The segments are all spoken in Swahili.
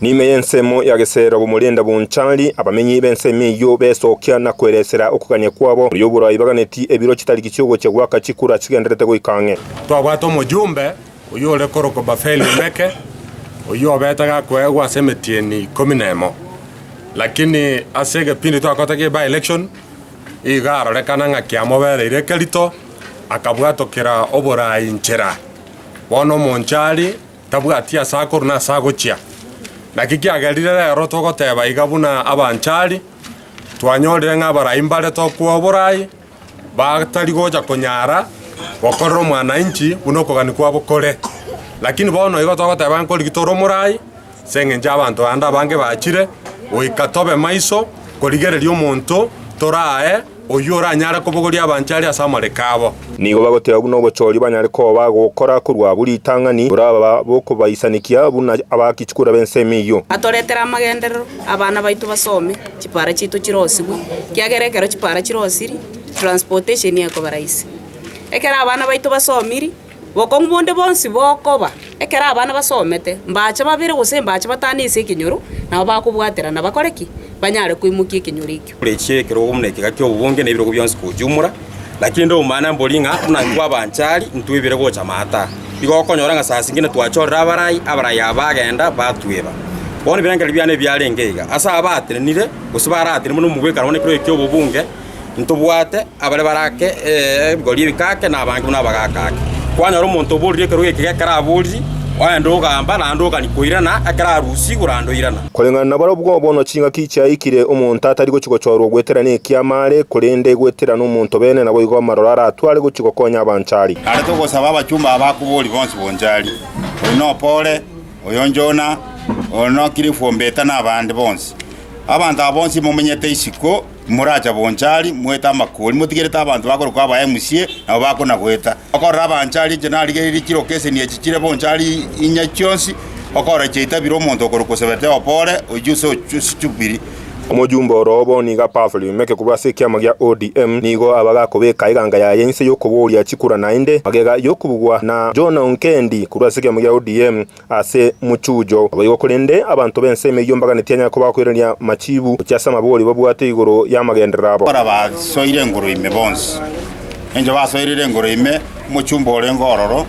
Nime yensemo ya gesera bumulinda bunchali abamenyi bensemo iyo besokya na kweresera okuganya kwabo yobura ibaganeti ebiro kitali kichogo cya gwaka chikura kigenderete goikange twabwato mujumbe uyo le koroko bafeli meke uyo betaga kwegwa semetieni kominemo lakini asege pindi twakotake by election igaro rekana ngakiamo bere irekelito akabwatokera obora inchera bono monchali tabwatia sakor na sagochia nakikiagerire rero togoteba igabuna abanchali twanyorire ng'abara imbare tokwa oborai batari goja konyara gokorora mwananchi buno kogani kwa bokore lakini bono igo togoteba nkori gitoro murai senge abantu anda bange bachire oikatobe maiso korigereria omonto torae oyora nyara kobogoria abanchali asamare kabo nigo bagotera buno bochori banyare ko bagokora kurwa buri tangani uraba boko baisanikia buna abakichukura bensemo iyo atoretera magenderero abana baitu basome chipara chitu chirosibu kiagerekero chipara chirosiri transportation yako baraisi ekera abana baitu basomiri bokongbonde bonsi bokoba ekera abana basomete mbacha babire gose mbacha batanise ikinyoro nabo bakubwatera nabakoreki banyare kwimukia ikinyoro ikyo urechie kero umuneke gakyo ubunge nebiro byonse kujumura lakini ndo umana mbolinga unangwa banchali ntwibire gocha mata igokonyora nga sasa ngine twachorera abarai abagenda batweba bone birangari byane byarengeiga asa abatenire gusubara atire muno mubwekara bone kiro ikyo ubunge ntubwate abale barake goli bikake nabangi nabagakake kwanyora umuntu burire kero ikigekara aburi wayando gamba nando kanikoirana akara rusi gurando irana kolengana nabaro bwo bono chinga kicha ikire umuntu atari gochiko choro gweterane kiamare kurende gweterana umuntu bene nabo igo marora atware gochiko konya abanchali ale to gosaba abachumba abakuboli bonsi bonjali ono pole oyonjona ono kirifu mbeta nabandi bonsi abantu abonsi mumenyete isiko muraja bonjali mweta makoli mutigireta abantu bakoroka aba MC nabo bakona gweta akora abanjali jenali geri kiro kese ni ekikire bonjali inyakyonsi akora cheita biro omuntu okorokosebete opore ojuso chubiri omujumba orobo niga Pavli meke kubase kyama gya ODM nigo abagakobeka iganga ya yense yokuboria chikura nainde magega yokubugwa na John Onkendi kubase kyama gya ODM ase muchujo abayo kurende abantu benseme yombagane tyanya ko bakwirania machibu cyasa mabori babwate igoro yamagendera abo bara soire ngoro ime bonsi enjo basoire ngoro ime muchumba orengororo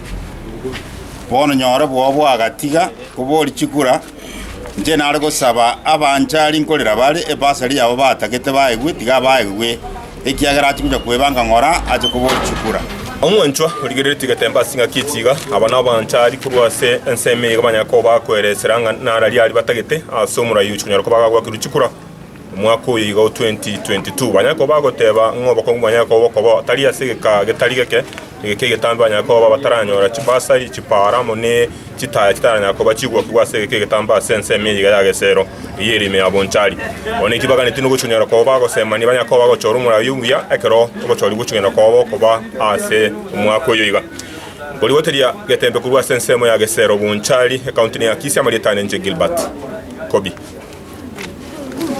bono nyore bwo agatiga kubori chikura nje nari gusaba abanjali nkorera bari ebasari yabo batagete baigwe tiga baigwe ekiagera akikuja kwebanga ngora aje kubochukura omwenchwa urigere tigatemba singa kitiga abana abanjali kurwase enseme gabanya ko bakwereseranga narali ali batagete asomura yuchunyara ko bagagwa kiruchukura umwaka uyiga 2022 banyako bagoteba ngoba ko banyako boko tali yaseka getali geke getamba banyako bataranyora chipasa chipara mone chitaranya ko bachigwa kwase getamba sense miyiga yagesero yirime abonchali one kibagane tino guchunyara ko bagosema ni banyako bagochora umura yunguya ekero gochora guchunyara ko ba ase umwaka uyiga boli woteria getembe kurwa sense mo yagesero bonchali account ni akisi amalitane nje Gilbert Kobi